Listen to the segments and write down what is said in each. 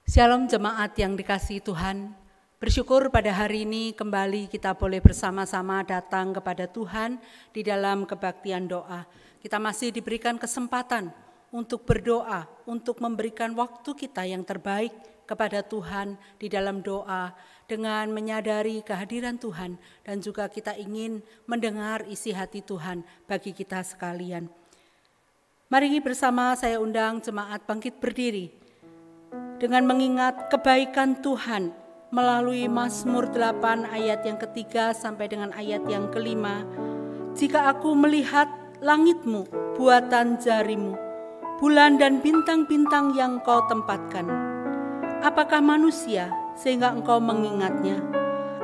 Shalom jemaat yang dikasihi Tuhan, bersyukur pada hari ini kembali kita boleh bersama-sama datang kepada Tuhan di dalam kebaktian doa. Kita masih diberikan kesempatan untuk berdoa, untuk memberikan waktu kita yang terbaik kepada Tuhan di dalam doa dengan menyadari kehadiran Tuhan dan juga kita ingin mendengar isi hati Tuhan bagi kita sekalian. Mari bersama saya undang jemaat bangkit berdiri dengan mengingat kebaikan Tuhan melalui Mazmur 8 ayat yang ketiga sampai dengan ayat yang kelima. Jika aku melihat langitmu, buatan jarimu, bulan dan bintang-bintang yang kau tempatkan, apakah manusia sehingga engkau mengingatnya?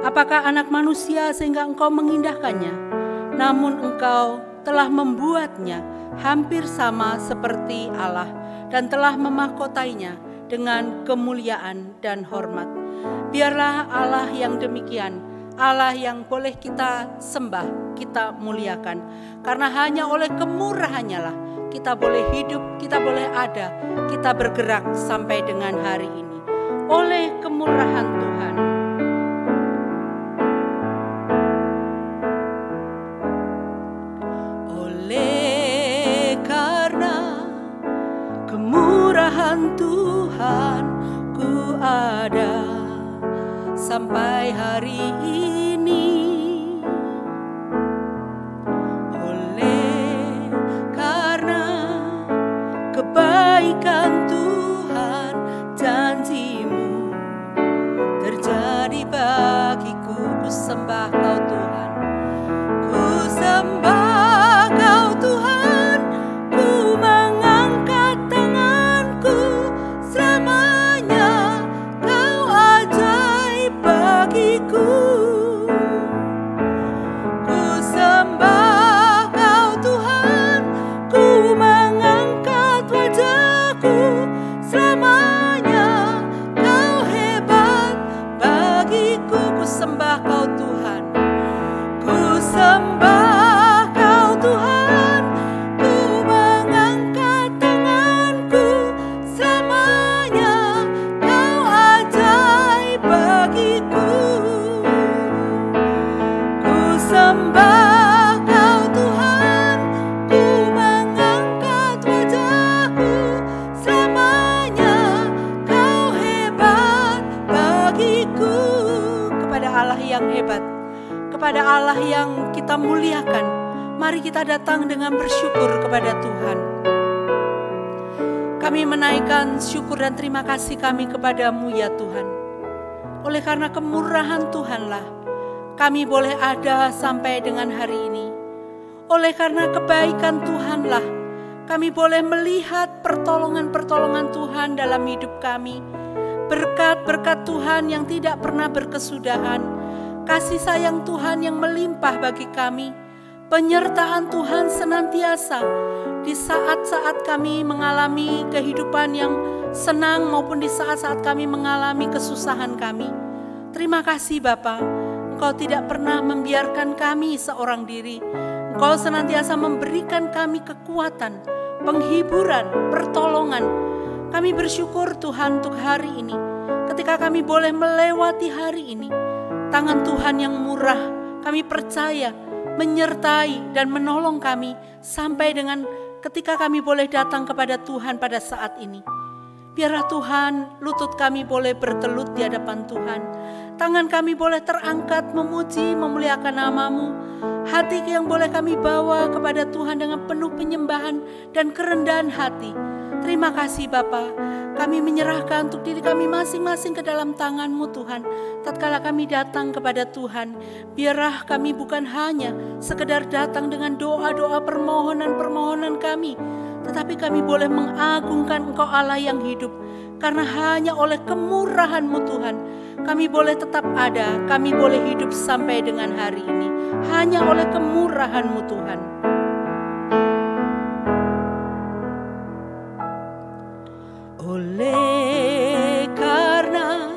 Apakah anak manusia sehingga engkau mengindahkannya? Namun engkau telah membuatnya hampir sama seperti Allah dan telah memahkotainya dengan kemuliaan dan hormat. Biarlah Allah yang demikian, Allah yang boleh kita sembah, kita muliakan. Karena hanya oleh kemurahannya lah kita boleh hidup, kita boleh ada, kita bergerak sampai dengan hari ini. Oleh kemurahan Tuhan. Oleh karena kemurahan Tuhan ku ada sampai hari ini. Oleh karena kebaikan Tuhan, janjimu terjadi bagiku. Ku sembah kau Tuhan, ku sembah kau Tuhan, ku mengangkat tanganku selamanya. Kau ajaib bagiku, ku sembah kau Tuhan, ku mengangkat wajahku selamanya. Kau hebat bagiku, ku sembah kau Tuhan, ku sembah kau Tuhan, ku mengangkat tanganku selamanya. Kau ajaib bagiku, ku sembah kau Tuhan, ku mengangkat wajahku selamanya. Kau hebat bagiku. Kepada Allah yang hebat, kepada Allah yang kita muliakan, mari kita datang dengan bersyukur kepada Tuhan. Kami menaikkan syukur dan terima kasih kami kepadamu ya Tuhan. Oleh karena kemurahan Tuhanlah kami boleh ada sampai dengan hari ini. Oleh karena kebaikan Tuhanlah kami boleh melihat pertolongan-pertolongan Tuhan dalam hidup kami. Berkat-berkat Tuhan yang tidak pernah berkesudahan, kasih sayang Tuhan yang melimpah bagi kami, penyertaan Tuhan senantiasa di saat-saat kami mengalami kehidupan yang senang maupun di saat-saat kami mengalami kesusahan kami. Terima kasih Bapa, Engkau tidak pernah membiarkan kami seorang diri. Engkau senantiasa memberikan kami kekuatan, penghiburan, pertolongan. Kami bersyukur Tuhan untuk hari ini. Ketika kami boleh melewati hari ini, tangan Tuhan yang murah kami percaya menyertai dan menolong kami sampai dengan ketika kami boleh datang kepada Tuhan pada saat ini. Biarlah Tuhan, lutut kami boleh bertelut di hadapan Tuhan. Tangan kami boleh terangkat memuji, memuliakan nama-Mu. Hati yang boleh kami bawa kepada Tuhan dengan penuh penyembahan dan kerendahan hati. Terima kasih Bapa, kami menyerahkan untuk diri kami masing-masing ke dalam tangan-Mu Tuhan. Tatkala kami datang kepada Tuhan, biarlah kami bukan hanya sekedar datang dengan doa-doa permohonan-permohonan kami, tetapi kami boleh mengagungkan Engkau Allah yang hidup. Karena hanya oleh kemurahan-Mu Tuhan, kami boleh tetap ada, kami boleh hidup sampai dengan hari ini. Hanya oleh kemurahan-Mu Tuhan. Oleh karena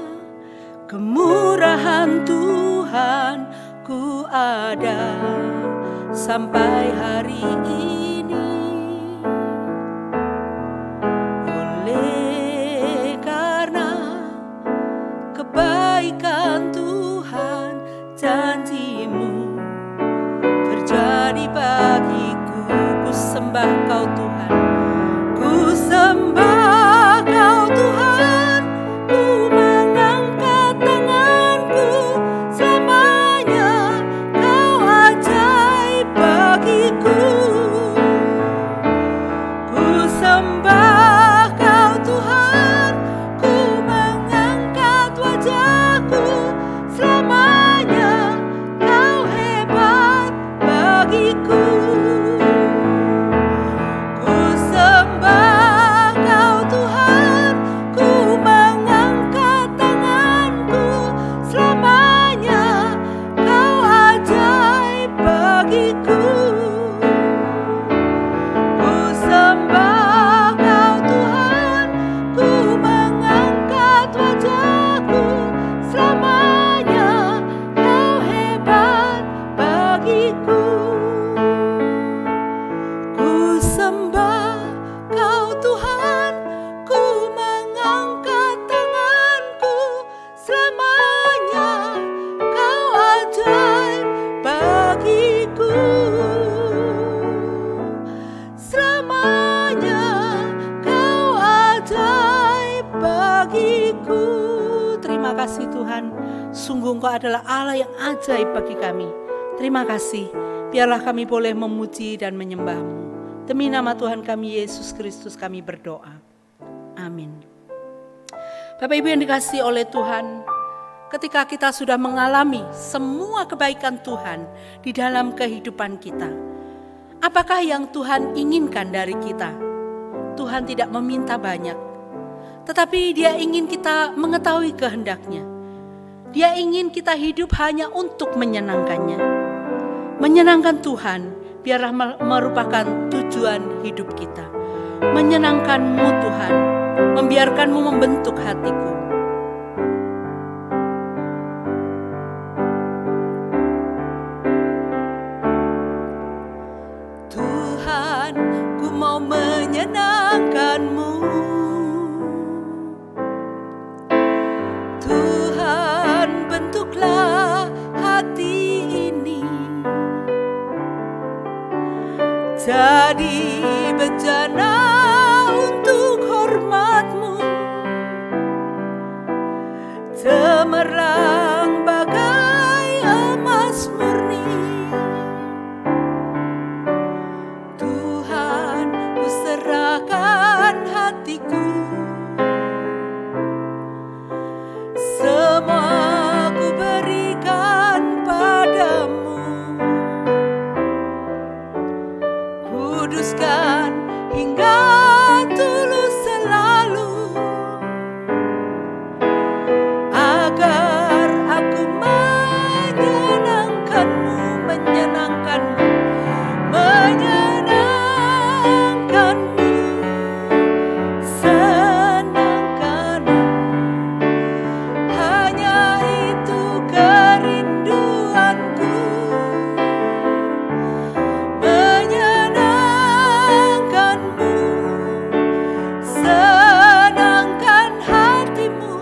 kemurahan Tuhan ku ada sampai hari ini. Oleh karena sembah Kau Tuhan, ku mengangkat tanganku. Selamanya Kau ajaib bagiku. Selamanya Kau ajaib bagiku. Terima kasih Tuhan, sungguh Engkau adalah Allah yang ajaib bagi kami. Terima kasih, biarlah kami boleh memuji dan menyembah-Mu. Demi nama Tuhan kami Yesus Kristus kami berdoa. Amin. Bapak Ibu yang dikasihi oleh Tuhan, ketika kita sudah mengalami semua kebaikan Tuhan di dalam kehidupan kita, apakah yang Tuhan inginkan dari kita? Tuhan tidak meminta banyak, tetapi Dia ingin kita mengetahui kehendak-Nya. Dia ingin kita hidup hanya untuk menyenangkannya. Menyenangkan Tuhan biarlah merupakan tujuan hidup kita. Menyenangkan-Mu Tuhan, membiarkan-Mu membentuk hatiku. Tuhan, ku mau menyenangkan-Mu. Tuhan, bentuklah hati ini jadi bejana untuk hormat-Mu, cemerlang bagai emas murni. Tuhan, ku serahkan hatiku, semua ku berikan padamu. Kuduskan hingga tulus selalu, agar aku menyenangkan-Mu, menyenangkan-Mu, menyenangkan-Mu, senangkan-Mu. Hanya itu kerinduanku, menyenangkan-Mu, senangkan hati-Mu.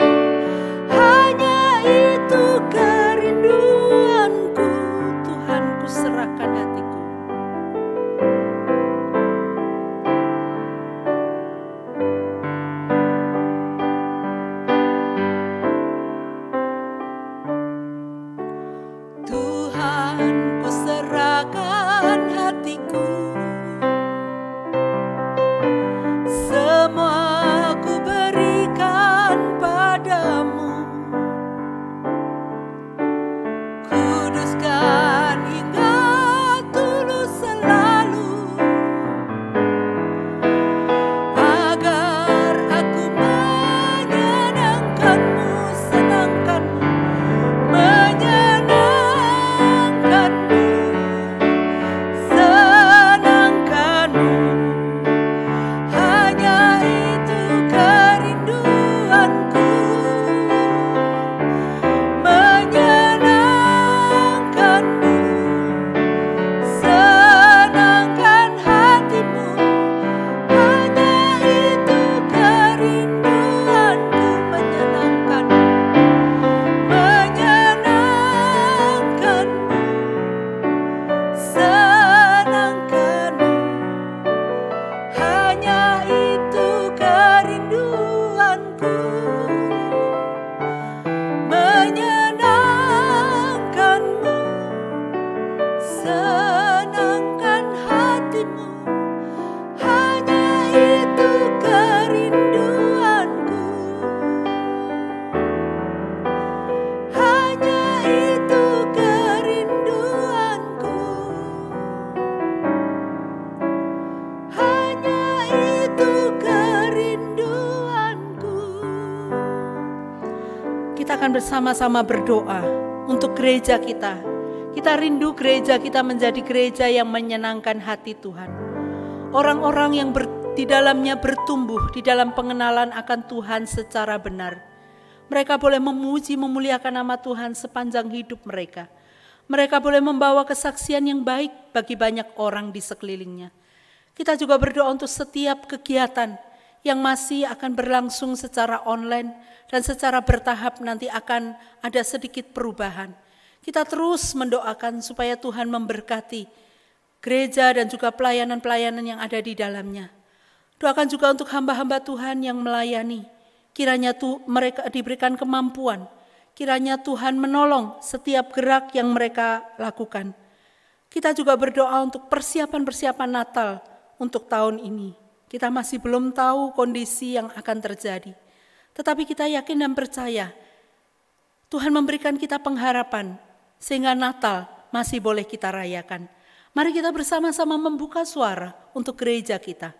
Hanya itu kerinduanku. Tuhan, ku serahkan hatiku. Tuhan, ku serahkan hatiku, semua ku berikan padamu. Kuduskan hingga tulus selalu, agar aku menyenangkan-Mu, senangkan-Mu, menyenangkan-Mu, senangkan-Mu. Hanya itu kerinduanku, menyenangkan-Mu, senangkan hati-Mu. Hanya itu kerinduanku, menyenangkan-Mu, menyenangkan-Mu, senangkan-Mu. Hanya itu kerinduanku, menyenangkan-Mu, senangkan hati-Mu. Hanya itu kerinduanku, hanya itu kerinduanku, hanya itu kerinduanku. Kita akan bersama-sama berdoa untuk gereja kita. Kita rindu gereja kita menjadi gereja yang menyenangkan hati Tuhan. Orang-orang yang di dalamnya bertumbuh di dalam pengenalan akan Tuhan secara benar. Mereka boleh memuji, memuliakan nama Tuhan sepanjang hidup mereka. Mereka boleh membawa kesaksian yang baik bagi banyak orang di sekelilingnya. Kita juga berdoa untuk setiap kegiatan yang masih akan berlangsung secara online dan secara bertahap nanti akan ada sedikit perubahan. Kita terus mendoakan supaya Tuhan memberkati gereja dan juga pelayanan-pelayanan yang ada di dalamnya. Doakan juga untuk hamba-hamba Tuhan yang melayani. Kiranya mereka diberikan kemampuan. Kiranya Tuhan menolong setiap gerak yang mereka lakukan. Kita juga berdoa untuk persiapan-persiapan Natal untuk tahun ini. Kita masih belum tahu kondisi yang akan terjadi. Tetapi kita yakin dan percaya Tuhan memberikan kita pengharapan sehingga Natal masih boleh kita rayakan. Mari kita bersama-sama membuka suara untuk gereja kita.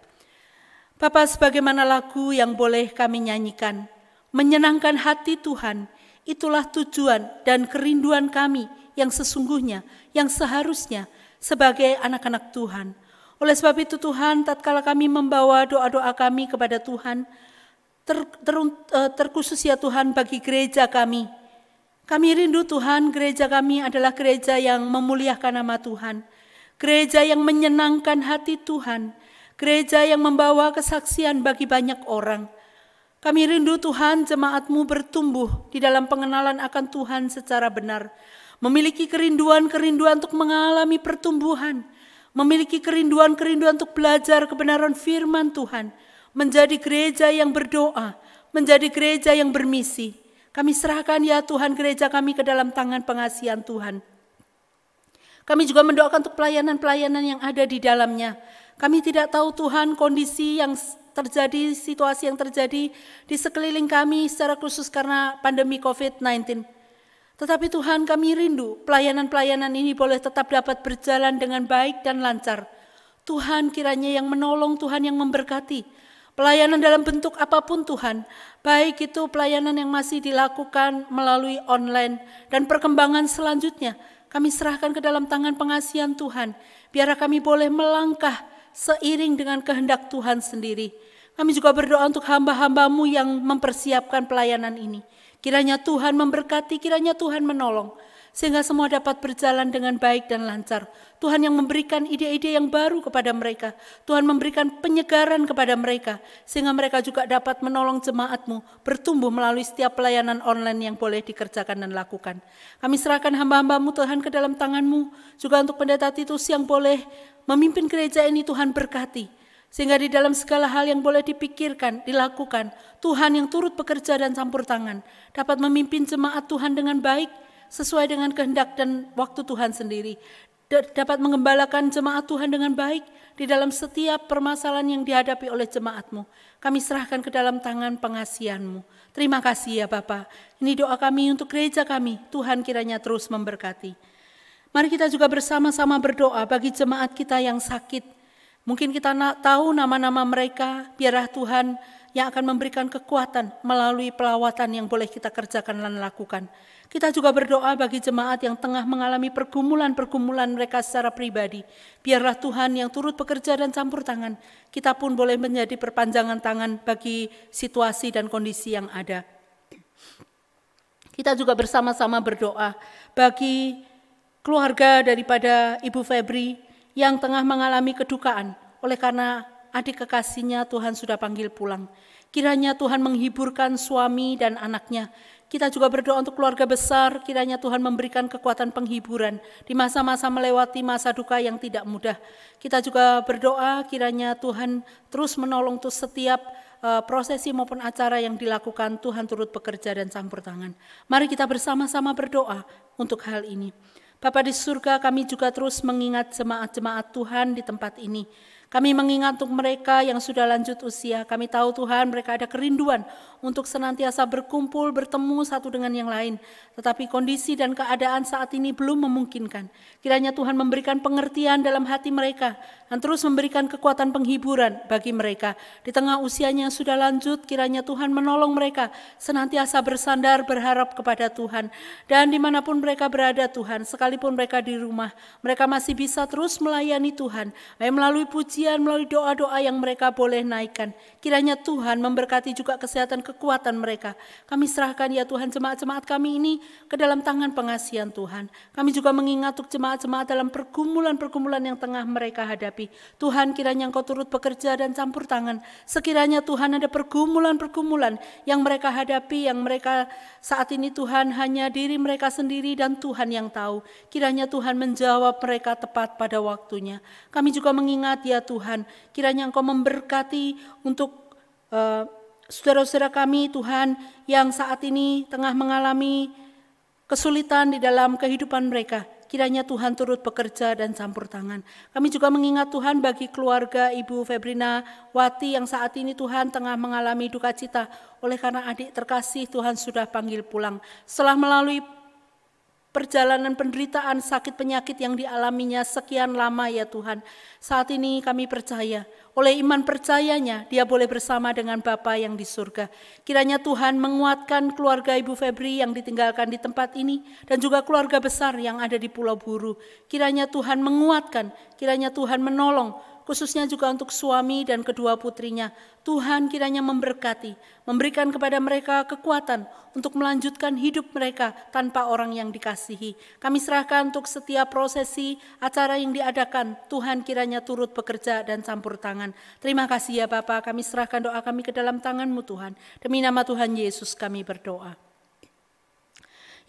Bapa, sebagaimana lagu yang boleh kami nyanyikan, menyenangkan hati Tuhan, itulah tujuan dan kerinduan kami yang sesungguhnya, yang seharusnya sebagai anak-anak Tuhan. Oleh sebab itu Tuhan, tatkala kami membawa doa-doa kami kepada Tuhan, terkhusus ya Tuhan bagi gereja kami. Kami rindu Tuhan, gereja kami adalah gereja yang memuliakan nama Tuhan. Gereja yang menyenangkan hati Tuhan. Gereja yang membawa kesaksian bagi banyak orang. Kami rindu Tuhan, jemaat-Mu bertumbuh di dalam pengenalan akan Tuhan secara benar. Memiliki kerinduan-kerinduan untuk mengalami pertumbuhan. Memiliki kerinduan-kerinduan untuk belajar kebenaran firman Tuhan. Menjadi gereja yang berdoa. Menjadi gereja yang bermisi. Kami serahkan ya Tuhan gereja kami ke dalam tangan pengasihan Tuhan. Kami juga mendoakan untuk pelayanan-pelayanan yang ada di dalamnya. Kami tidak tahu Tuhan kondisi yang terjadi, situasi yang terjadi di sekeliling kami secara khusus karena pandemi COVID-19. Tetapi Tuhan kami rindu pelayanan-pelayanan ini boleh tetap dapat berjalan dengan baik dan lancar. Tuhan kiranya yang menolong, Tuhan yang memberkati. Pelayanan dalam bentuk apapun Tuhan, baik itu pelayanan yang masih dilakukan melalui online dan perkembangan selanjutnya, kami serahkan ke dalam tangan pengasihan Tuhan, biar kami boleh melangkah seiring dengan kehendak Tuhan sendiri. Kami juga berdoa untuk hamba-hamba-Mu yang mempersiapkan pelayanan ini. Kiranya Tuhan memberkati, kiranya Tuhan menolong, sehingga semua dapat berjalan dengan baik dan lancar. Tuhan yang memberikan ide-ide yang baru kepada mereka. Tuhan memberikan penyegaran kepada mereka, sehingga mereka juga dapat menolong jemaat-Mu bertumbuh melalui setiap pelayanan online yang boleh dikerjakan dan lakukan. Kami serahkan hamba-hamba-Mu Tuhan ke dalam tangan-Mu, juga untuk pendeta Titus yang boleh memimpin gereja ini. Tuhan berkati, sehingga di dalam segala hal yang boleh dipikirkan, dilakukan, Tuhan yang turut bekerja dan campur tangan, dapat memimpin jemaat Tuhan dengan baik, sesuai dengan kehendak dan waktu Tuhan sendiri. Dapat mengembalakan jemaat Tuhan dengan baik di dalam setiap permasalahan yang dihadapi oleh jemaat-Mu. Kami serahkan ke dalam tangan pengasihan-Mu. Terima kasih ya Bapa. Ini doa kami untuk gereja kami. Tuhan kiranya terus memberkati. Mari kita juga bersama-sama berdoa bagi jemaat kita yang sakit. Mungkin kita tahu nama-nama mereka, biarlah Tuhan yang akan memberikan kekuatan melalui pelawatan yang boleh kita kerjakan dan lakukan. Kita juga berdoa bagi jemaat yang tengah mengalami pergumulan-pergumulan mereka secara pribadi. Biarlah Tuhan yang turut bekerja dan campur tangan, kita pun boleh menjadi perpanjangan tangan bagi situasi dan kondisi yang ada. Kita juga bersama-sama berdoa bagi keluarga daripada Ibu Febri yang tengah mengalami kedukaan oleh karena adik kekasihnya Tuhan sudah panggil pulang. Kiranya Tuhan menghiburkan suami dan anaknya. Kita juga berdoa untuk keluarga besar, kiranya Tuhan memberikan kekuatan penghiburan di masa-masa melewati masa duka yang tidak mudah. Kita juga berdoa kiranya Tuhan terus menolong untuk setiap prosesi maupun acara yang dilakukan, Tuhan turut bekerja dan campur tangan. Mari kita bersama-sama berdoa untuk hal ini. Bapa di surga, kami juga terus mengingat jemaat-jemaat Tuhan di tempat ini. Kami mengingat untuk mereka yang sudah lanjut usia. Kami tahu Tuhan mereka ada kerinduan untuk senantiasa berkumpul, bertemu satu dengan yang lain. Tetapi kondisi dan keadaan saat ini belum memungkinkan. Kiranya Tuhan memberikan pengertian dalam hati mereka dan terus memberikan kekuatan penghiburan bagi mereka. Di tengah usianya yang sudah lanjut, kiranya Tuhan menolong mereka senantiasa bersandar berharap kepada Tuhan. Dan dimanapun mereka berada Tuhan, sekalipun mereka di rumah, mereka masih bisa terus melayani Tuhan. Melalui pujian pujian, melalui doa-doa yang mereka boleh naikkan. Kiranya Tuhan memberkati juga kesehatan kekuatan mereka. Kami serahkan ya Tuhan jemaat-jemaat kami ini ke dalam tangan pengasihan Tuhan. Kami juga mengingat untuk jemaat-jemaat dalam pergumulan-pergumulan yang tengah mereka hadapi. Tuhan, kiranya Engkau turut bekerja dan campur tangan. Sekiranya Tuhan ada pergumulan-pergumulan yang mereka hadapi, yang mereka saat ini Tuhan hanya diri mereka sendiri dan Tuhan yang tahu. Kiranya Tuhan menjawab mereka tepat pada waktunya. Kami juga mengingat ya Tuhan, kiranya Engkau memberkati untuk saudara-saudara kami Tuhan yang saat ini tengah mengalami kesulitan di dalam kehidupan mereka. Kiranya Tuhan turut bekerja dan campur tangan. Kami juga mengingat Tuhan bagi keluarga Ibu Febrina Wati yang saat ini Tuhan tengah mengalami duka cita oleh karena adik terkasih Tuhan sudah panggil pulang. Setelah melalui perjalanan penderitaan sakit penyakit yang dialaminya sekian lama ya Tuhan. Saat ini kami percaya, oleh iman percayanya dia boleh bersama dengan Bapa yang di surga. Kiranya Tuhan menguatkan keluarga Ibu Febri yang ditinggalkan di tempat ini dan juga keluarga besar yang ada di Pulau Buru. Kiranya Tuhan menguatkan, kiranya Tuhan menolong, khususnya juga untuk suami dan kedua putrinya. Tuhan kiranya memberkati, memberikan kepada mereka kekuatan untuk melanjutkan hidup mereka tanpa orang yang dikasihi. Kami serahkan untuk setiap prosesi acara yang diadakan, Tuhan kiranya turut bekerja dan campur tangan. Terima kasih ya Bapa, kami serahkan doa kami ke dalam tangan-Mu Tuhan. Demi nama Tuhan Yesus kami berdoa.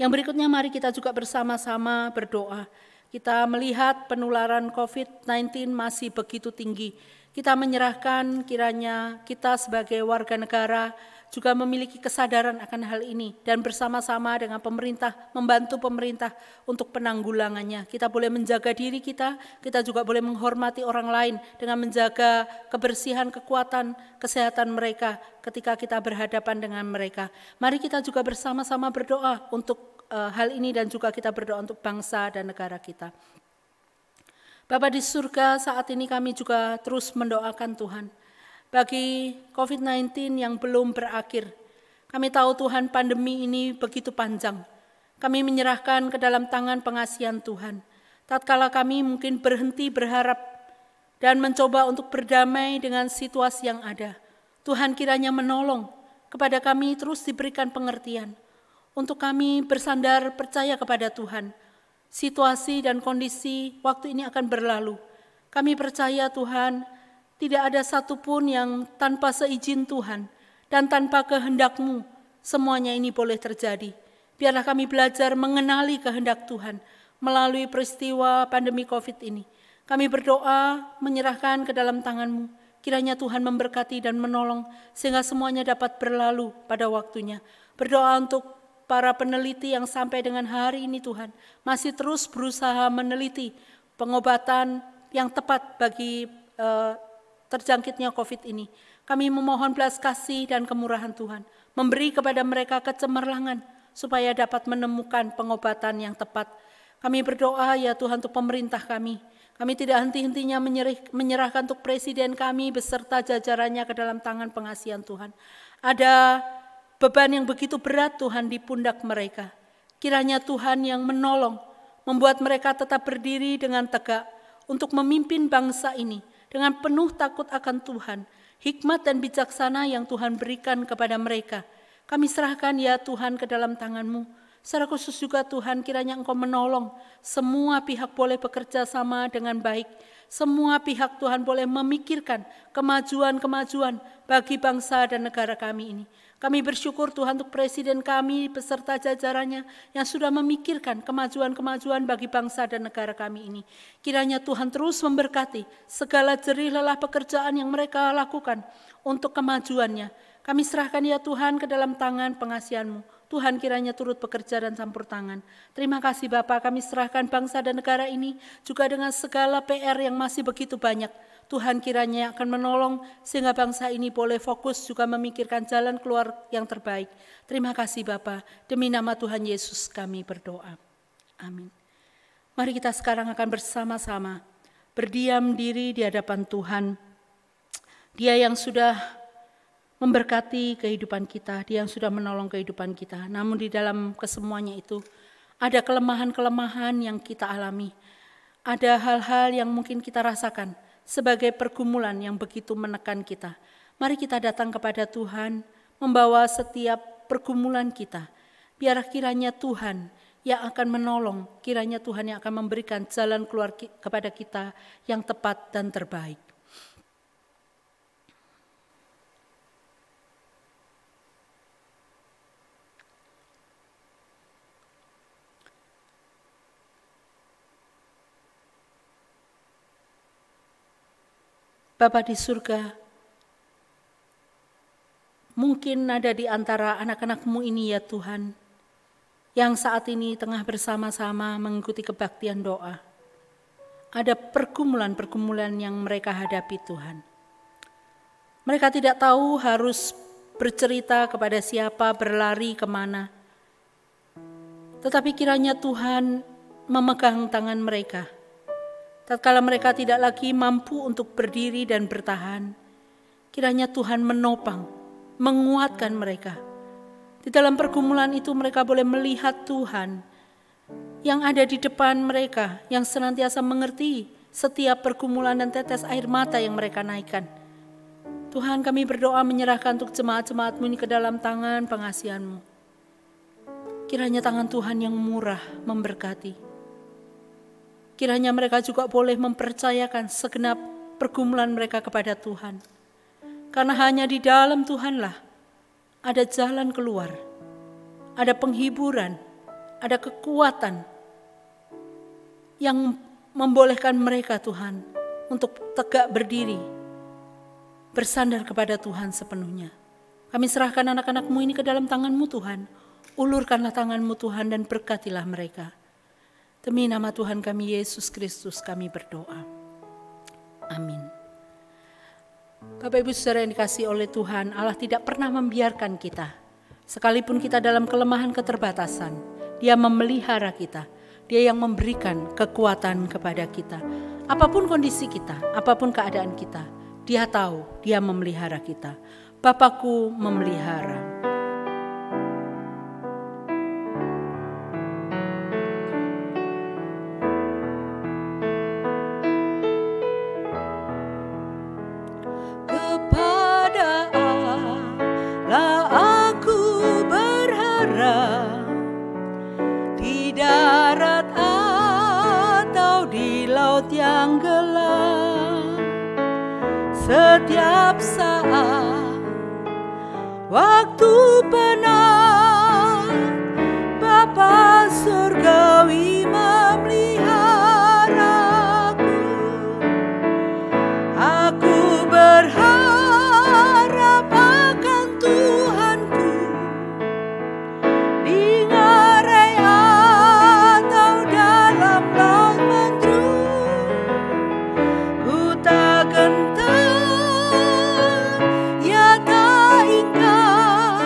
Yang berikutnya mari kita juga bersama-sama berdoa. Kita melihat penularan COVID-19 masih begitu tinggi. Kita menyerahkan kiranya kita sebagai warga negara juga memiliki kesadaran akan hal ini dan bersama-sama dengan pemerintah, membantu pemerintah untuk penanggulangannya. Kita boleh menjaga diri kita juga boleh menghormati orang lain dengan menjaga kebersihan, kekuatan, kesehatan mereka ketika kita berhadapan dengan mereka. Mari kita juga bersama-sama berdoa untuk hal ini dan juga kita berdoa untuk bangsa dan negara kita. Bapa di surga, saat ini kami juga terus mendoakan Tuhan bagi COVID-19 yang belum berakhir. Kami tahu Tuhan pandemi ini begitu panjang. Kami menyerahkan ke dalam tangan pengasihan Tuhan. Tatkala kami mungkin berhenti berharap dan mencoba untuk berdamai dengan situasi yang ada, Tuhan kiranya menolong kepada kami terus diberikan pengertian. Untuk kami bersandar percaya kepada Tuhan. Situasi dan kondisi waktu ini akan berlalu. Kami percaya Tuhan, tidak ada satupun yang tanpa seizin Tuhan dan tanpa kehendak-Mu, semuanya ini boleh terjadi. Biarlah kami belajar mengenali kehendak Tuhan melalui peristiwa pandemi COVID ini. Kami berdoa menyerahkan ke dalam tangan-Mu. Kiranya Tuhan memberkati dan menolong sehingga semuanya dapat berlalu pada waktunya. Berdoa untuk para peneliti yang sampai dengan hari ini Tuhan masih terus berusaha meneliti pengobatan yang tepat bagi terjangkitnya COVID ini. Kami memohon belas kasih dan kemurahan Tuhan, memberi kepada mereka kecemerlangan supaya dapat menemukan pengobatan yang tepat. Kami berdoa ya Tuhan untuk pemerintah kami. Kami tidak henti-hentinya menyerahkan untuk presiden kami beserta jajarannya ke dalam tangan pengasihan Tuhan. Ada beban yang begitu berat Tuhan di pundak mereka. Kiranya Tuhan yang menolong, membuat mereka tetap berdiri dengan tegak untuk memimpin bangsa ini dengan penuh takut akan Tuhan, hikmat dan bijaksana yang Tuhan berikan kepada mereka. Kami serahkan ya Tuhan ke dalam tangan-Mu. Secara khusus juga Tuhan kiranya Engkau menolong semua pihak boleh bekerja sama dengan baik. Semua pihak Tuhan boleh memikirkan kemajuan-kemajuan bagi bangsa dan negara kami ini. Kami bersyukur Tuhan untuk presiden kami beserta jajarannya yang sudah memikirkan kemajuan-kemajuan bagi bangsa dan negara kami ini. Kiranya Tuhan terus memberkati segala jerih lelah pekerjaan yang mereka lakukan untuk kemajuannya. Kami serahkan ya Tuhan ke dalam tangan pengasihan-Mu. Tuhan kiranya turut bekerja dan campur tangan. Terima kasih Bapa, kami serahkan bangsa dan negara ini juga dengan segala PR yang masih begitu banyak. Tuhan kiranya akan menolong sehingga bangsa ini boleh fokus juga memikirkan jalan keluar yang terbaik. Terima kasih Bapa, demi nama Tuhan Yesus kami berdoa. Amin. Mari kita sekarang akan bersama-sama berdiam diri di hadapan Tuhan. Dia yang sudah memberkati kehidupan kita, Dia yang sudah menolong kehidupan kita. Namun di dalam kesemuanya itu ada kelemahan-kelemahan yang kita alami. Ada hal-hal yang mungkin kita rasakan sebagai pergumulan yang begitu menekan kita. Mari kita datang kepada Tuhan, membawa setiap pergumulan kita. Biar kiranya Tuhan yang akan menolong, kiranya Tuhan yang akan memberikan jalan keluar kepada kita yang tepat dan terbaik. Bapa di surga, mungkin ada di antara anak-anak-Mu ini ya Tuhan, yang saat ini tengah bersama-sama mengikuti kebaktian doa. Ada pergumulan-pergumulan yang mereka hadapi Tuhan. Mereka tidak tahu harus bercerita kepada siapa, berlari kemana. Tetapi kiranya Tuhan memegang tangan mereka. Tatkala mereka tidak lagi mampu untuk berdiri dan bertahan, kiranya Tuhan menopang, menguatkan mereka. Di dalam pergumulan itu mereka boleh melihat Tuhan yang ada di depan mereka, yang senantiasa mengerti setiap pergumulan dan tetes air mata yang mereka naikkan. Tuhan, kami berdoa menyerahkan untuk jemaat-jemaat-Mu ini ke dalam tangan pengasihan-Mu. Kiranya tangan Tuhan yang murah memberkati. Kiranya mereka juga boleh mempercayakan segenap pergumulan mereka kepada Tuhan. Karena hanya di dalam Tuhanlah ada jalan keluar, ada penghiburan, ada kekuatan yang membolehkan mereka Tuhan untuk tegak berdiri, bersandar kepada Tuhan sepenuhnya. Kami serahkan anak-anak-Mu ini ke dalam tangan-Mu Tuhan. Ulurkanlah tangan-Mu Tuhan dan berkatilah mereka. Demi nama Tuhan kami Yesus Kristus kami berdoa. Amin. Bapak Ibu Saudara yang dikasihi oleh Tuhan, Allah tidak pernah membiarkan kita. Sekalipun kita dalam kelemahan keterbatasan, Dia memelihara kita. Dia yang memberikan kekuatan kepada kita. Apapun kondisi kita, apapun keadaan kita, Dia tahu, Dia memelihara kita. Bapakku memelihara. Yang gelap setiap saat waktu penat Bapa surgawi memeliharaku. Aku berharap akan Tuhanku di ngarai atau dalam laut mendru. Gentar, ya tak ingkar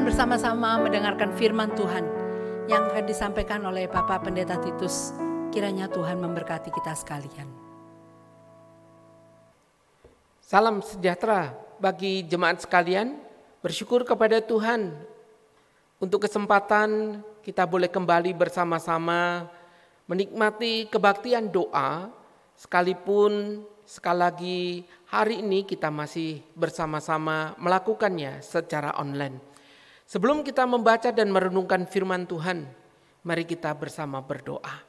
bersama-sama mendengarkan firman Tuhan yang akan disampaikan oleh Bapak Pendeta Titus. Kiranya Tuhan memberkati kita sekalian. Salam sejahtera bagi jemaat sekalian. Bersyukur kepada Tuhan untuk kesempatan kita boleh kembali bersama-sama menikmati kebaktian doa, sekalipun sekali lagi hari ini kita masih bersama-sama melakukannya secara online. Sebelum kita membaca dan merenungkan firman Tuhan, mari kita bersama berdoa.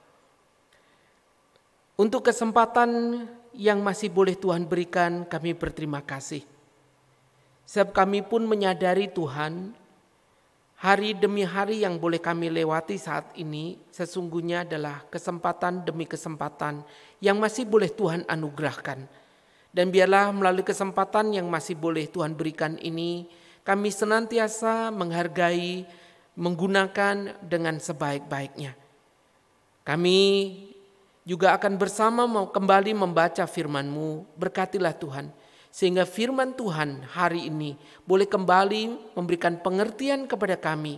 Untuk kesempatan yang masih boleh Tuhan berikan, kami berterima kasih. Sebab kami pun menyadari Tuhan, hari demi hari yang boleh kami lewati saat ini sesungguhnya adalah kesempatan demi kesempatan yang masih boleh Tuhan anugerahkan. Dan biarlah melalui kesempatan yang masih boleh Tuhan berikan ini, kami senantiasa menghargai, menggunakan dengan sebaik-baiknya. Kami juga akan bersama mau kembali membaca firman-Mu. Berkatilah Tuhan, sehingga firman Tuhan hari ini boleh kembali memberikan pengertian kepada kami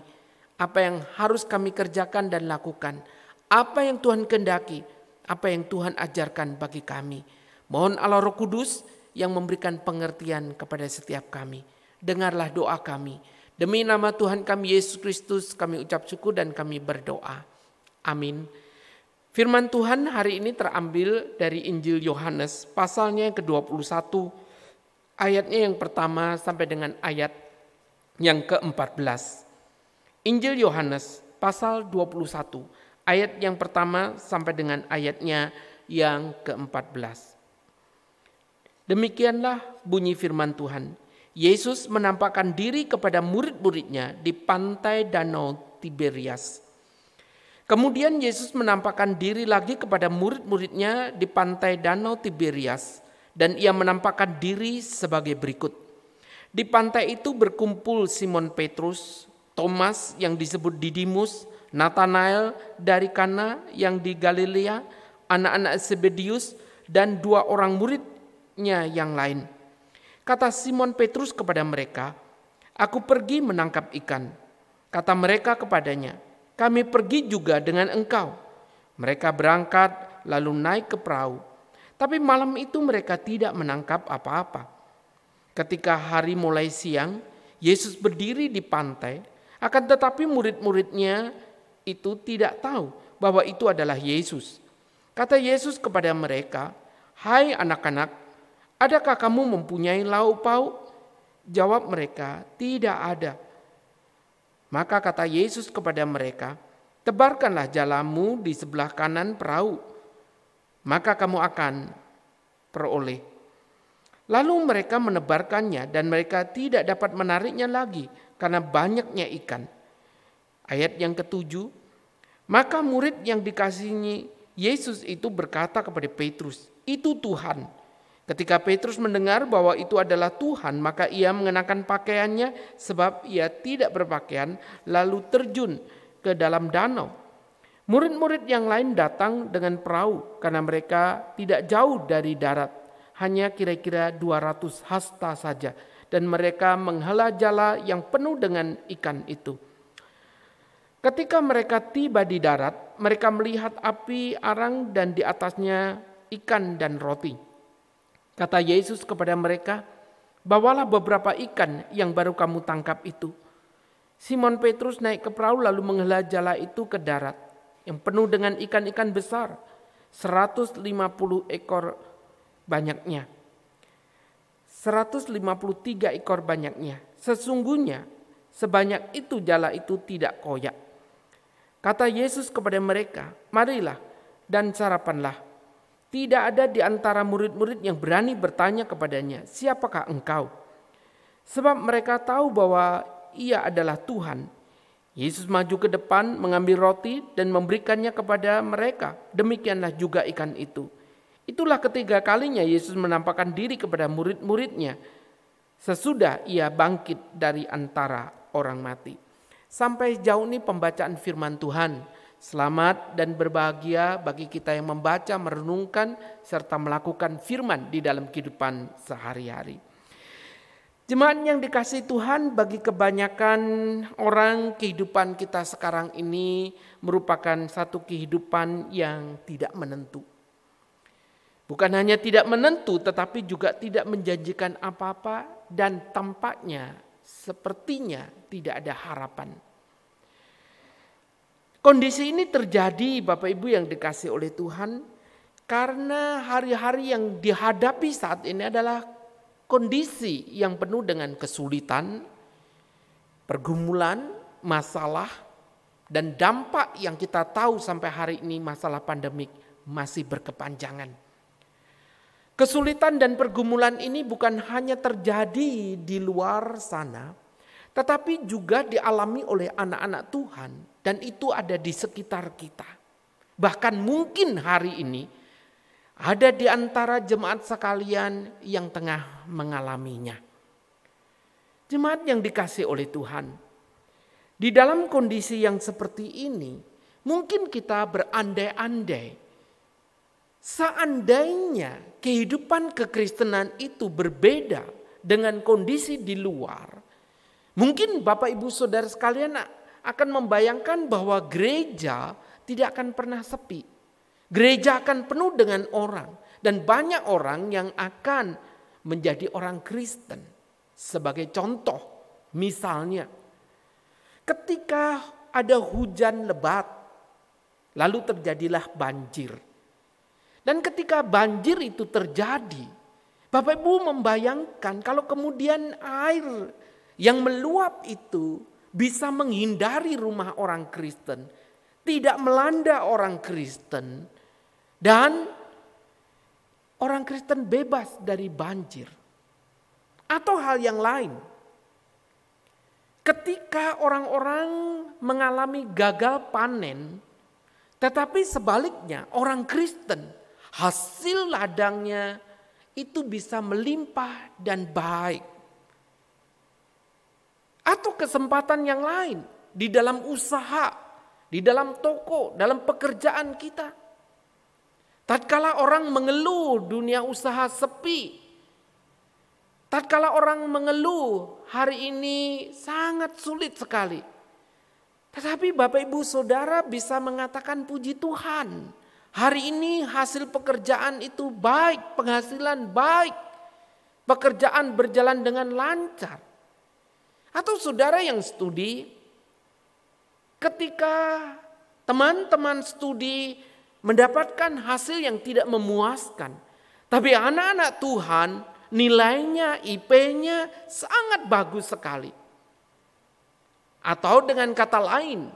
apa yang harus kami kerjakan dan lakukan, apa yang Tuhan kehendaki, apa yang Tuhan ajarkan bagi kami. Mohon Allah Roh Kudus yang memberikan pengertian kepada setiap kami. Dengarlah doa kami. Demi nama Tuhan kami Yesus Kristus kami ucap syukur dan kami berdoa. Amin. Firman Tuhan hari ini terambil dari Injil Yohanes pasalnya yang ke-21. Ayatnya yang pertama sampai dengan ayat yang ke-14. Injil Yohanes pasal 21 ayat yang pertama sampai dengan ayatnya yang ke-14. Demikianlah bunyi firman Tuhan. Yesus menampakkan diri kepada murid-muridnya di pantai Danau Tiberias. Kemudian Yesus menampakkan diri lagi kepada murid-muridnya di pantai Danau Tiberias. Dan ia menampakkan diri sebagai berikut. Di pantai itu berkumpul Simon Petrus, Thomas yang disebut Didimus, Nathanael dari Kana yang di Galilea, anak-anak Zebedius, dan 2 orang muridnya yang lain. Kata Simon Petrus kepada mereka, "Aku pergi menangkap ikan." Kata mereka kepadanya, "Kami pergi juga dengan engkau." Mereka berangkat lalu naik ke perahu. Tapi malam itu mereka tidak menangkap apa-apa. Ketika hari mulai siang, Yesus berdiri di pantai, akan tetapi murid-muridnya itu tidak tahu bahwa itu adalah Yesus. Kata Yesus kepada mereka, "Hai anak-anak, adakah kamu mempunyai lauk pauk?" Jawab mereka, "Tidak ada." Maka kata Yesus kepada mereka, "Tebarkanlah jalamu di sebelah kanan perahu, maka kamu akan peroleh." Lalu mereka menebarkannya dan mereka tidak dapat menariknya lagi karena banyaknya ikan. Ayat yang ke-7, maka murid yang dikasihi Yesus itu berkata kepada Petrus, "Itu Tuhan." Ketika Petrus mendengar bahwa itu adalah Tuhan, maka ia mengenakan pakaiannya sebab ia tidak berpakaian, lalu terjun ke dalam danau. Murid-murid yang lain datang dengan perahu karena mereka tidak jauh dari darat, hanya kira-kira 200 hasta saja, dan mereka menghela jala yang penuh dengan ikan itu. Ketika mereka tiba di darat, mereka melihat api arang dan di atasnya ikan dan roti. Kata Yesus kepada mereka, "Bawalah beberapa ikan yang baru kamu tangkap itu." Simon Petrus naik ke perahu lalu menghela jala itu ke darat, yang penuh dengan ikan-ikan besar, 150 ekor banyaknya. 153 ekor banyaknya. Sesungguhnya sebanyak itu jala itu tidak koyak. Kata Yesus kepada mereka, "Marilah dan sarapanlah." Tidak ada di antara murid-murid yang berani bertanya kepadanya, "Siapakah engkau?" Sebab mereka tahu bahwa ia adalah Tuhan. Yesus maju ke depan, mengambil roti dan memberikannya kepada mereka. Demikianlah juga ikan itu. Itulah ketiga kalinya Yesus menampakkan diri kepada murid-muridnya sesudah ia bangkit dari antara orang mati. Sampai jauh ini pembacaan firman Tuhan. Selamat dan berbahagia bagi kita yang membaca, merenungkan, serta melakukan firman di dalam kehidupan sehari-hari. Jemaat yang dikasihi Tuhan, bagi kebanyakan orang kehidupan kita sekarang ini merupakan satu kehidupan yang tidak menentu. Bukan hanya tidak menentu, tetapi juga tidak menjanjikan apa-apa dan tampaknya sepertinya tidak ada harapan. Kondisi ini terjadi Bapak Ibu yang dikasihi oleh Tuhan karena hari-hari yang dihadapi saat ini adalah kondisi yang penuh dengan kesulitan, pergumulan, masalah, dan dampak yang kita tahu sampai hari ini masalah pandemik masih berkepanjangan. Kesulitan dan pergumulan ini bukan hanya terjadi di luar sana, tetapi juga dialami oleh anak-anak Tuhan dan itu ada di sekitar kita. Bahkan mungkin hari ini ada di antara jemaat sekalian yang tengah mengalaminya. Jemaat yang dikasihi oleh Tuhan, di dalam kondisi yang seperti ini, mungkin kita berandai-andai, seandainya kehidupan kekristenan itu berbeda dengan kondisi di luar, mungkin Bapak Ibu Saudara sekalian akan membayangkan bahwa gereja tidak akan pernah sepi. Gereja akan penuh dengan orang dan banyak orang yang akan menjadi orang Kristen. Sebagai contoh, misalnya ketika ada hujan lebat, lalu terjadilah banjir. Dan ketika banjir itu terjadi, Bapak Ibu membayangkan kalau kemudian air yang meluap itu bisa menghindari rumah orang Kristen, tidak melanda orang Kristen, dan orang Kristen bebas dari banjir. Atau hal yang lain. Ketika orang-orang mengalami gagal panen, tetapi sebaliknya orang Kristen hasil ladangnya itu bisa melimpah dan baik. Atau kesempatan yang lain di dalam usaha, di dalam toko, dalam pekerjaan kita. Tatkala orang mengeluh dunia usaha sepi, tatkala orang mengeluh hari ini sangat sulit sekali. Tetapi Bapak Ibu Saudara bisa mengatakan puji Tuhan. Hari ini hasil pekerjaan itu baik, penghasilan baik, pekerjaan berjalan dengan lancar. Atau saudara yang studi, ketika teman-teman studi mendapatkan hasil yang tidak memuaskan. Tapi anak-anak Tuhan nilainya, IP-nya sangat bagus sekali. Atau dengan kata lain,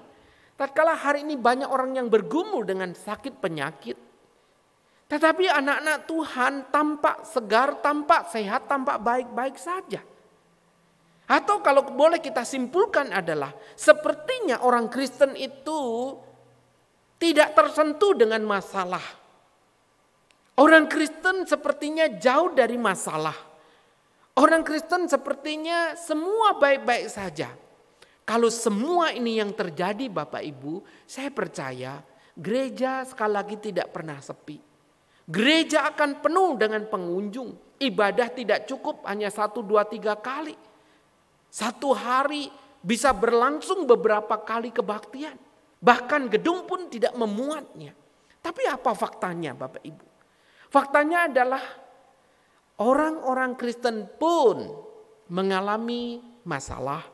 tatkala hari ini banyak orang yang bergumul dengan sakit penyakit. Tetapi anak-anak Tuhan tampak segar, tampak sehat, tampak baik-baik saja. Atau kalau boleh kita simpulkan adalah sepertinya orang Kristen itu tidak tersentuh dengan masalah. Orang Kristen sepertinya jauh dari masalah. Orang Kristen sepertinya semua baik-baik saja. Kalau semua ini yang terjadi Bapak Ibu, saya percaya gereja sekali lagi tidak pernah sepi. Gereja akan penuh dengan pengunjung. Ibadah tidak cukup hanya 1, 2, 3 kali. Satu hari bisa berlangsung beberapa kali kebaktian. Bahkan gedung pun tidak memuatnya. Tapi apa faktanya Bapak Ibu? Faktanya adalah orang-orang Kristen pun mengalami masalah,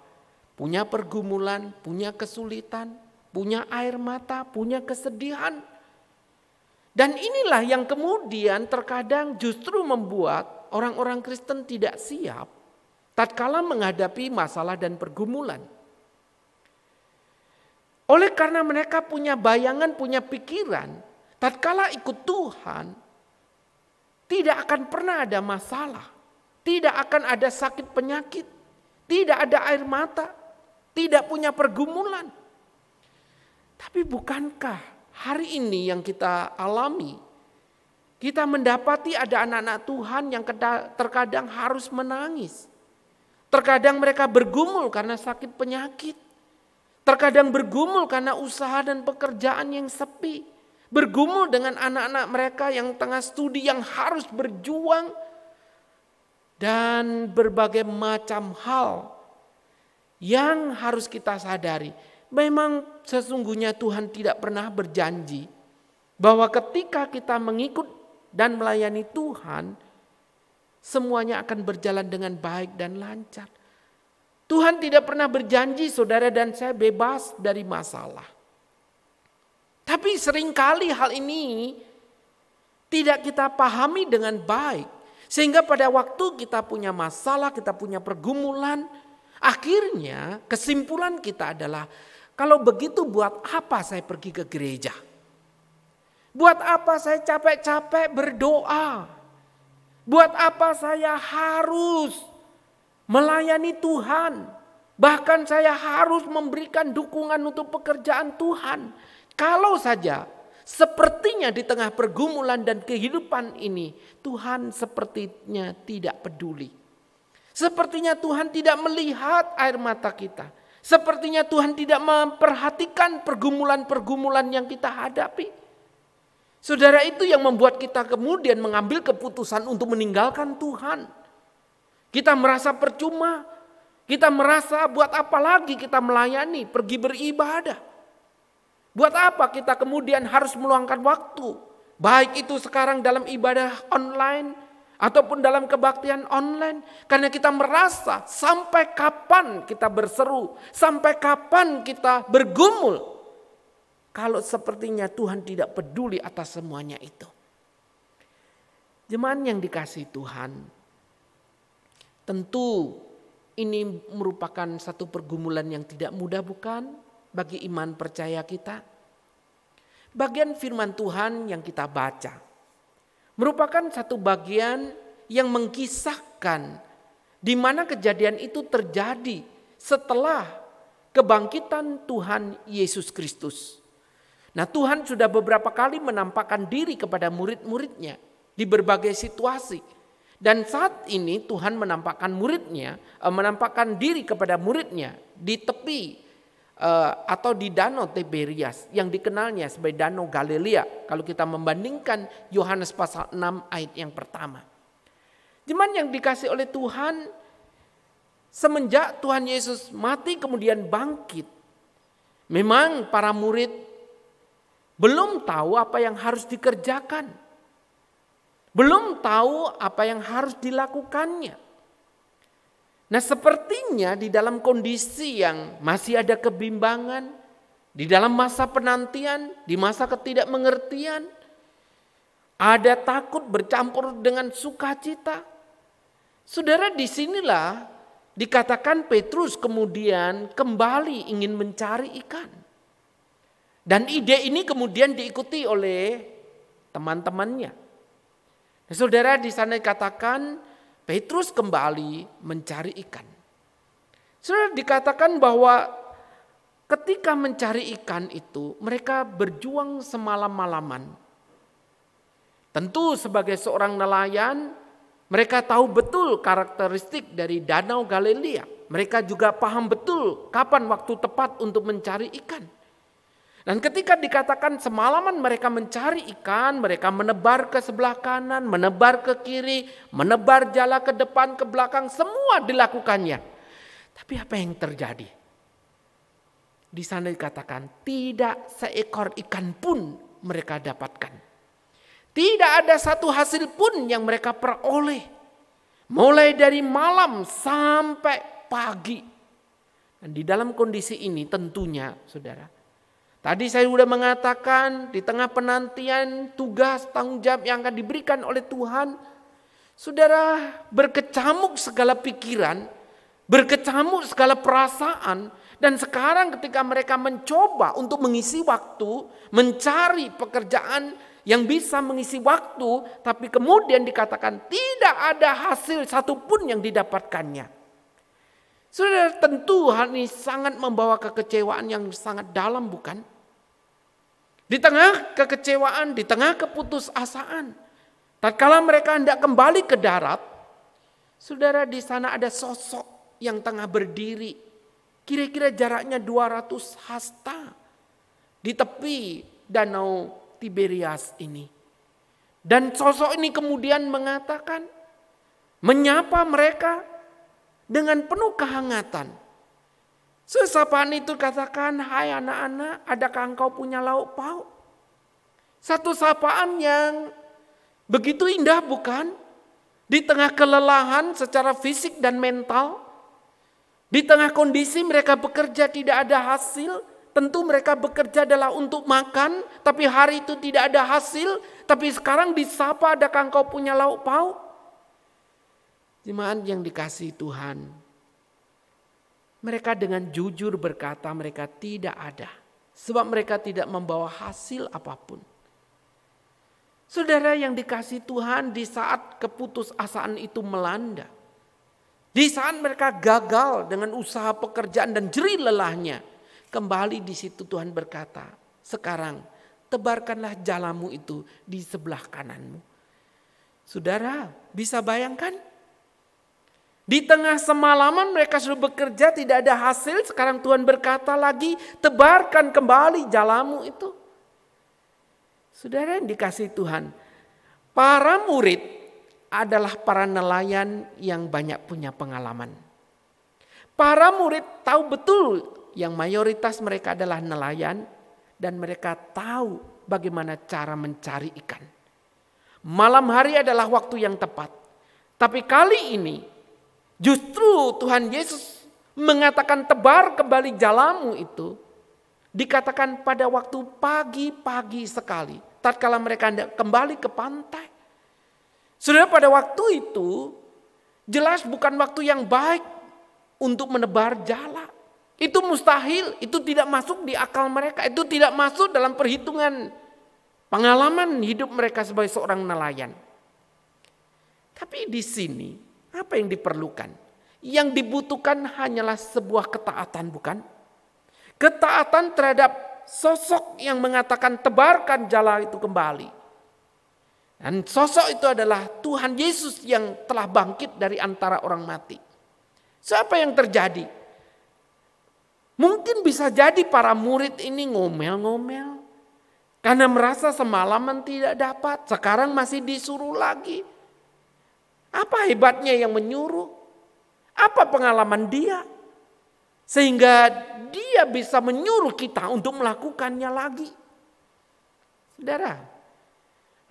punya pergumulan, punya kesulitan, punya air mata, punya kesedihan. Dan inilah yang kemudian terkadang justru membuat orang-orang Kristen tidak siap tatkala menghadapi masalah dan pergumulan. Oleh karena mereka punya bayangan, punya pikiran, tatkala ikut Tuhan, tidak akan pernah ada masalah. Tidak akan ada sakit penyakit. Tidak ada air mata. Tidak punya pergumulan. Tapi bukankah hari ini yang kita alami, kita mendapati ada anak-anak Tuhan yang terkadang harus menangis. Terkadang mereka bergumul karena sakit penyakit. Terkadang bergumul karena usaha dan pekerjaan yang sepi. Bergumul dengan anak-anak mereka yang tengah studi yang harus berjuang. dan berbagai macam hal yang harus kita sadari. Memang sesungguhnya Tuhan tidak pernah berjanji bahwa ketika kita mengikut dan melayani Tuhan, semuanya akan berjalan dengan baik dan lancar. Tuhan tidak pernah berjanji saudara dan saya bebas dari masalah. Tapi seringkali hal ini tidak kita pahami dengan baik. Sehingga pada waktu kita punya masalah, kita punya pergumulan, akhirnya kesimpulan kita adalah, kalau begitu buat apa saya pergi ke gereja? Buat apa saya capek-capek berdoa? Buat apa saya harus melayani Tuhan? Bahkan saya harus memberikan dukungan untuk pekerjaan Tuhan. Kalau saja sepertinya di tengah pergumulan dan kehidupan ini, Tuhan sepertinya tidak peduli. Sepertinya Tuhan tidak melihat air mata kita. Sepertinya Tuhan tidak memperhatikan pergumulan-pergumulan yang kita hadapi. Saudara, itu yang membuat kita kemudian mengambil keputusan untuk meninggalkan Tuhan. Kita merasa percuma. Kita merasa buat apa lagi kita melayani, pergi beribadah. Buat apa kita kemudian harus meluangkan waktu. Baik itu sekarang dalam ibadah online ataupun dalam kebaktian online. Karena kita merasa sampai kapan kita berseru, sampai kapan kita bergumul. Kalau sepertinya Tuhan tidak peduli atas semuanya itu. Jemaat yang dikasihi Tuhan, tentu ini merupakan satu pergumulan yang tidak mudah, bukan? Bagi iman percaya kita. Bagian firman Tuhan yang kita baca merupakan satu bagian yang mengkisahkan di mana kejadian itu terjadi setelah kebangkitan Tuhan Yesus Kristus. Nah, Tuhan sudah beberapa kali menampakkan diri kepada murid-muridnya di berbagai situasi. Dan saat ini Tuhan menampakkan diri kepada muridnya di tepi atau di Danau Tiberias yang dikenalnya sebagai Danau Galilea. Kalau kita membandingkan Yohanes pasal 6 ayat yang pertama. Jemaat yang dikasih oleh Tuhan, semenjak Tuhan Yesus mati kemudian bangkit, memang para murid belum tahu apa yang harus dikerjakan. Belum tahu apa yang harus dilakukannya. Nah, sepertinya di dalam kondisi yang masih ada kebimbangan, di dalam masa penantian, di masa ketidakmengertian, ada takut bercampur dengan sukacita. Saudara, disinilah dikatakan Petrus kemudian kembali ingin mencari ikan. Dan ide ini kemudian diikuti oleh teman-temannya. Nah, saudara, di sana dikatakan Petrus kembali mencari ikan. Saudara, dikatakan bahwa ketika mencari ikan itu mereka berjuang semalam-malaman. Tentu sebagai seorang nelayan mereka tahu betul karakteristik dari Danau Galilea. Mereka juga paham betul kapan waktu tepat untuk mencari ikan. Dan ketika dikatakan semalaman mereka mencari ikan, mereka menebar ke sebelah kanan, menebar ke kiri, menebar jala ke depan, ke belakang, semua dilakukannya. Tapi apa yang terjadi? Di sana dikatakan tidak seekor ikan pun mereka dapatkan. Tidak ada satu hasil pun yang mereka peroleh. Mulai dari malam sampai pagi. Dan di dalam kondisi ini tentunya, saudara, tadi saya sudah mengatakan di tengah penantian tugas tanggung jawab yang akan diberikan oleh Tuhan, saudara, berkecamuk segala pikiran, berkecamuk segala perasaan, dan sekarang ketika mereka mencoba untuk mengisi waktu, mencari pekerjaan yang bisa mengisi waktu, tapi kemudian dikatakan tidak ada hasil satupun yang didapatkannya. Saudara, tentu hal ini sangat membawa kekecewaan yang sangat dalam, bukan? Di tengah kekecewaan, di tengah keputusasaan, tatkala mereka hendak kembali ke darat, saudara, di sana ada sosok yang tengah berdiri, kira-kira jaraknya 200 hasta di tepi Danau Tiberias ini. Dan sosok ini kemudian mengatakan, menyapa mereka dengan penuh kehangatan. Sesapaan itu katakan, hai anak-anak, adakah engkau punya lauk pauk? Satu sapaan yang begitu indah bukan? Di tengah kelelahan secara fisik dan mental, di tengah kondisi mereka bekerja tidak ada hasil, tentu mereka bekerja adalah untuk makan, tapi hari itu tidak ada hasil, tapi sekarang disapa, adakah engkau punya lauk pauk? Jemaat yang dikasihi Tuhan, mereka dengan jujur berkata mereka tidak ada, sebab mereka tidak membawa hasil apapun. Saudara yang dikasihi Tuhan, di saat keputusasaan itu melanda, di saat mereka gagal dengan usaha pekerjaan dan jerih lelahnya, kembali di situ Tuhan berkata, sekarang tebarkanlah jalamu itu di sebelah kananmu. Saudara bisa bayangkan? Di tengah semalaman mereka sudah bekerja tidak ada hasil, sekarang Tuhan berkata lagi, tebarkan kembali jalamu itu. Saudara yang dikasihi Tuhan, para murid adalah para nelayan yang banyak punya pengalaman. Para murid tahu betul yang mayoritas mereka adalah nelayan dan mereka tahu bagaimana cara mencari ikan. Malam hari adalah waktu yang tepat. Tapi kali ini justru Tuhan Yesus mengatakan tebar kembali jalamu itu. Dikatakan pada waktu pagi-pagi sekali. Tatkala mereka kembali ke pantai. Saudara, pada waktu itu jelas bukan waktu yang baik untuk menebar jala. Itu mustahil, itu tidak masuk di akal mereka. Itu tidak masuk dalam perhitungan pengalaman hidup mereka sebagai seorang nelayan. Tapi di sini apa yang diperlukan? Yang dibutuhkan hanyalah sebuah ketaatan, bukan? Ketaatan terhadap sosok yang mengatakan tebarkan jala itu kembali. Dan sosok itu adalah Tuhan Yesus yang telah bangkit dari antara orang mati. Siapa yang terjadi? Mungkin bisa jadi para murid ini ngomel-ngomel. Karena merasa semalaman tidak dapat, sekarang masih disuruh lagi. Apa hebatnya yang menyuruh? Apa pengalaman dia? Sehingga dia bisa menyuruh kita untuk melakukannya lagi. Saudara,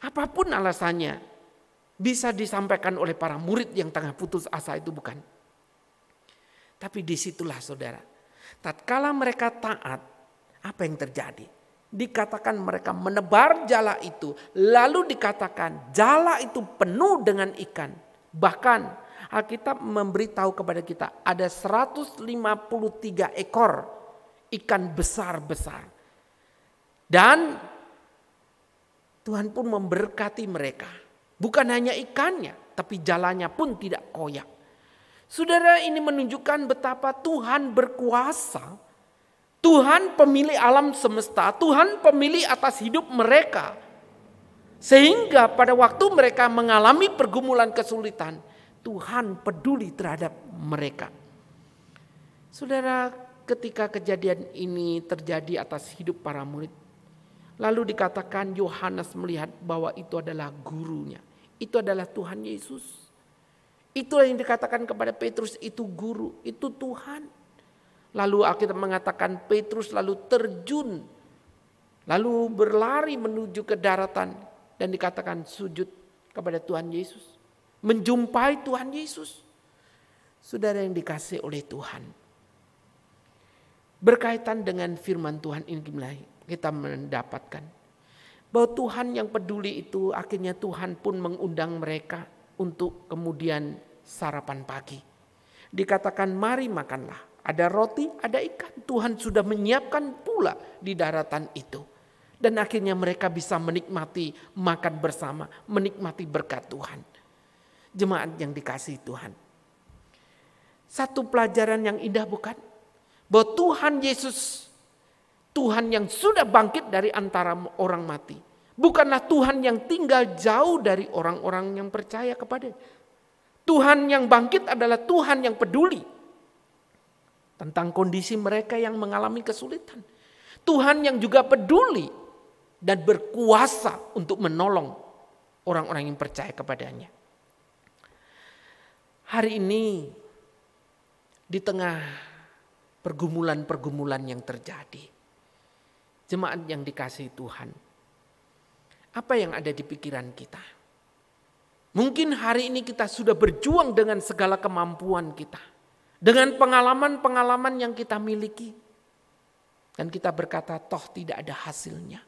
apapun alasannya bisa disampaikan oleh para murid yang tengah putus asa itu, bukan? Tapi disitulah saudara, tatkala mereka taat, apa yang terjadi? Dikatakan mereka menebar jala itu, lalu dikatakan jala itu penuh dengan ikan. Bahkan Alkitab memberitahu kepada kita ada 153 ekor ikan besar-besar. Dan Tuhan pun memberkati mereka. Bukan hanya ikannya, tapi jalannya pun tidak koyak. Saudara, ini menunjukkan betapa Tuhan berkuasa. Tuhan pemilik alam semesta, Tuhan pemilik atas hidup mereka. Sehingga pada waktu mereka mengalami pergumulan kesulitan, Tuhan peduli terhadap mereka. Saudara, ketika kejadian ini terjadi atas hidup para murid, lalu dikatakan Yohanes melihat bahwa itu adalah gurunya. Itu adalah Tuhan Yesus. Itulah yang dikatakan kepada Petrus, itu guru, itu Tuhan. Lalu Alkitab mengatakan Petrus lalu terjun, lalu berlari menuju ke daratan dan dikatakan sujud kepada Tuhan Yesus. Menjumpai Tuhan Yesus. Saudara yang dikasihi oleh Tuhan. Berkaitan dengan firman Tuhan ini kita mendapatkan bahwa Tuhan yang peduli itu akhirnya Tuhan pun mengundang mereka untuk kemudian sarapan pagi. Dikatakan mari makanlah. Ada roti, ada ikan. Tuhan sudah menyiapkan pula di daratan itu. Dan akhirnya mereka bisa menikmati makan bersama. Menikmati berkat Tuhan. Jemaat yang dikasihi Tuhan. Satu pelajaran yang indah bukan? Bahwa Tuhan Yesus, Tuhan yang sudah bangkit dari antara orang mati. Bukanlah Tuhan yang tinggal jauh dari orang-orang yang percaya kepada. Tuhan yang bangkit adalah Tuhan yang peduli tentang kondisi mereka yang mengalami kesulitan. Tuhan yang juga peduli dan berkuasa untuk menolong orang-orang yang percaya kepadanya. Hari ini di tengah pergumulan-pergumulan yang terjadi, jemaat yang dikasihi Tuhan, apa yang ada di pikiran kita? Mungkin hari ini kita sudah berjuang dengan segala kemampuan kita, dengan pengalaman-pengalaman yang kita miliki, dan kita berkata toh tidak ada hasilnya.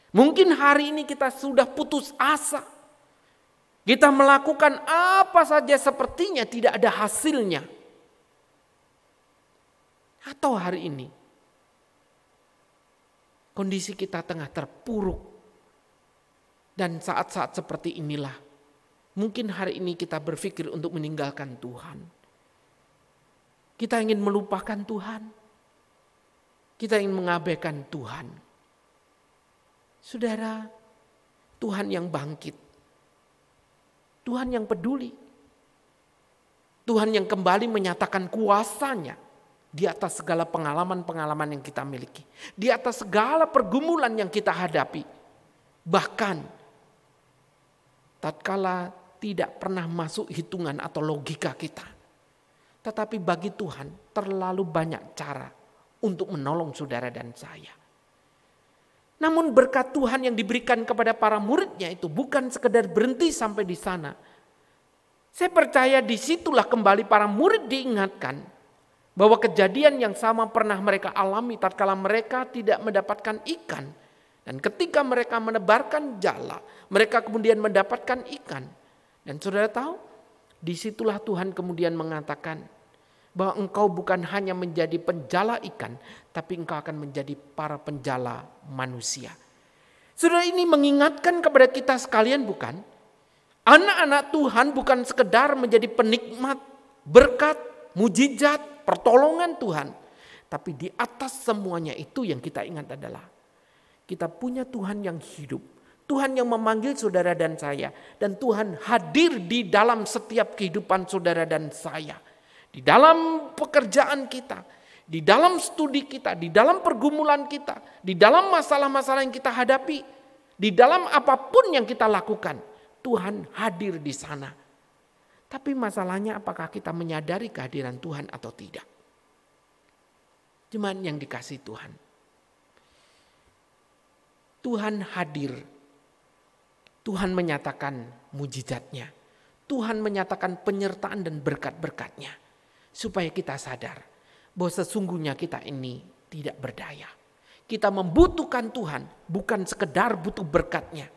Mungkin hari ini kita sudah putus asa, kita melakukan apa saja sepertinya tidak ada hasilnya. Atau hari ini kondisi kita tengah terpuruk. Dan saat-saat seperti inilah, mungkin hari ini kita berpikir untuk meninggalkan Tuhan. Kita ingin melupakan Tuhan. Kita ingin mengabaikan Tuhan. Saudara, Tuhan yang bangkit. Tuhan yang peduli. Tuhan yang kembali menyatakan kuasa-Nya di atas segala pengalaman-pengalaman yang kita miliki. Di atas segala pergumulan yang kita hadapi. Bahkan tatkala tidak pernah masuk hitungan atau logika kita. Tetapi bagi Tuhan terlalu banyak cara untuk menolong saudara dan saya. Namun berkat Tuhan yang diberikan kepada para muridnya itu bukan sekedar berhenti sampai di sana. Saya percaya disitulah kembali para murid diingatkan bahwa kejadian yang sama pernah mereka alami tatkala mereka tidak mendapatkan ikan. Dan ketika mereka menebarkan jala, mereka kemudian mendapatkan ikan. Dan saudara tahu, disitulah Tuhan kemudian mengatakan bahwa engkau bukan hanya menjadi penjala ikan, tapi engkau akan menjadi para penjala manusia. Saudara, ini mengingatkan kepada kita sekalian bukan? Anak-anak Tuhan bukan sekedar menjadi penikmat berkat, mujizat, pertolongan Tuhan. Tapi di atas semuanya itu yang kita ingat adalah kita punya Tuhan yang hidup. Tuhan yang memanggil saudara dan saya. Dan Tuhan hadir di dalam setiap kehidupan saudara dan saya. Di dalam pekerjaan kita. Di dalam studi kita. Di dalam pergumulan kita. Di dalam masalah-masalah yang kita hadapi. Di dalam apapun yang kita lakukan. Tuhan hadir di sana. Tapi masalahnya apakah kita menyadari kehadiran Tuhan atau tidak? Jemaat yang dikasihi Tuhan. Tuhan hadir. Tuhan menyatakan mujizatnya. Tuhan menyatakan penyertaan dan berkat-berkatnya. Supaya kita sadar bahwa sesungguhnya kita ini tidak berdaya. Kita membutuhkan Tuhan bukan sekedar butuh berkatnya.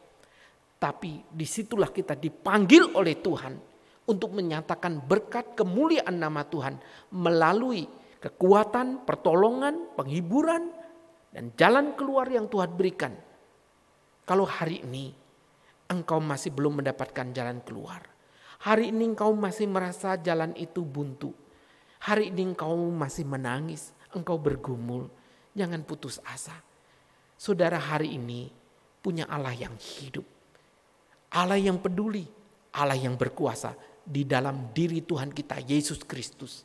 Tapi disitulah kita dipanggil oleh Tuhan untuk menyatakan berkat kemuliaan nama Tuhan melalui kekuatan, pertolongan, penghiburan, dan jalan keluar yang Tuhan berikan. Kalau hari ini engkau masih belum mendapatkan jalan keluar. Hari ini engkau masih merasa jalan itu buntu. Hari ini engkau masih menangis, engkau bergumul. Jangan putus asa. Saudara, hari ini punya Allah yang hidup. Allah yang peduli, Allah yang berkuasa di dalam diri Tuhan kita Yesus Kristus.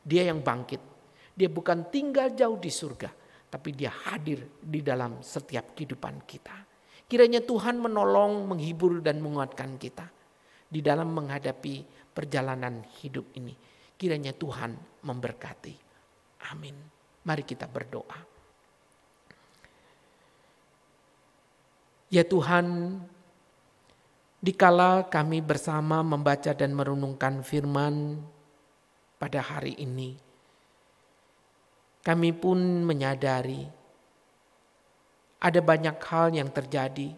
Dia yang bangkit. Dia bukan tinggal jauh di surga, tapi dia hadir di dalam setiap kehidupan kita. Kiranya Tuhan menolong, menghibur dan menguatkan kita di dalam menghadapi perjalanan hidup ini. Kiranya Tuhan memberkati. Amin. Mari kita berdoa. Ya Tuhan, dikala kami bersama membaca dan merenungkan firman pada hari ini, kami pun menyadari ada banyak hal yang terjadi.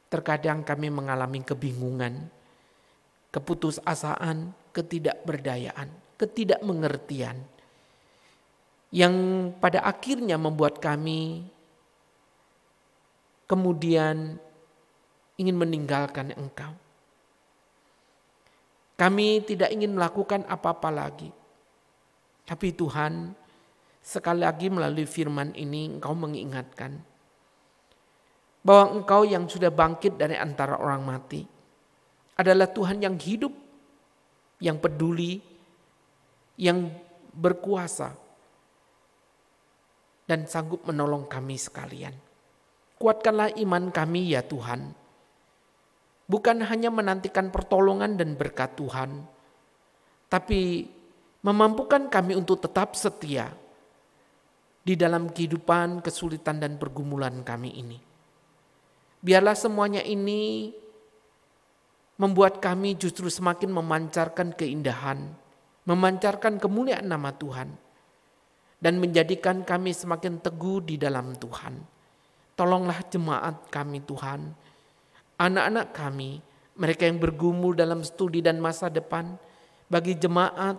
Terkadang kami mengalami kebingungan, keputusasaan, ketidakberdayaan, ketidakmengertian. Yang pada akhirnya membuat kami kemudian ingin meninggalkan Engkau. Kami tidak ingin melakukan apa-apa lagi. Tapi Tuhan, sekali lagi melalui firman ini Engkau mengingatkan bahwa Engkau yang sudah bangkit dari antara orang mati adalah Tuhan yang hidup, yang peduli, yang berkuasa, dan sanggup menolong kami sekalian. Kuatkanlah iman kami ya Tuhan. bukan hanya menantikan pertolongan dan berkat Tuhan, tapi memampukan kami untuk tetap setia di dalam kehidupan, kesulitan dan pergumulan kami ini. Biarlah semuanya ini membuat kami justru semakin memancarkan keindahan, memancarkan kemuliaan nama Tuhan, dan menjadikan kami semakin teguh di dalam Tuhan. Tolonglah jemaat kami Tuhan, anak-anak kami, mereka yang bergumul dalam studi dan masa depan, bagi jemaat,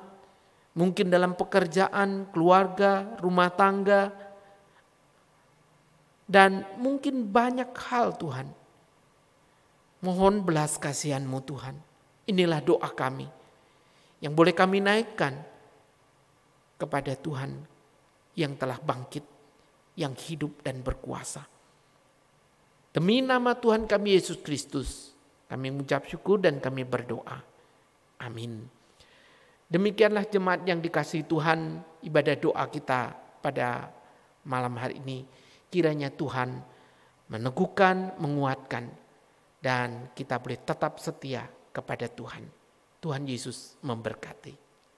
mungkin dalam pekerjaan, keluarga, rumah tangga, dan mungkin banyak hal Tuhan. Mohon belas kasihan-Mu Tuhan. Inilah doa kami yang boleh kami naikkan kepada Tuhan yang telah bangkit, yang hidup dan berkuasa. Demi nama Tuhan kami Yesus Kristus, kami mengucap syukur dan kami berdoa. Amin. Demikianlah jemaat yang dikasihi Tuhan, ibadah doa kita pada malam hari ini. Kiranya Tuhan meneguhkan, menguatkan, dan kita boleh tetap setia kepada Tuhan. Tuhan Yesus memberkati.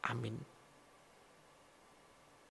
Amin.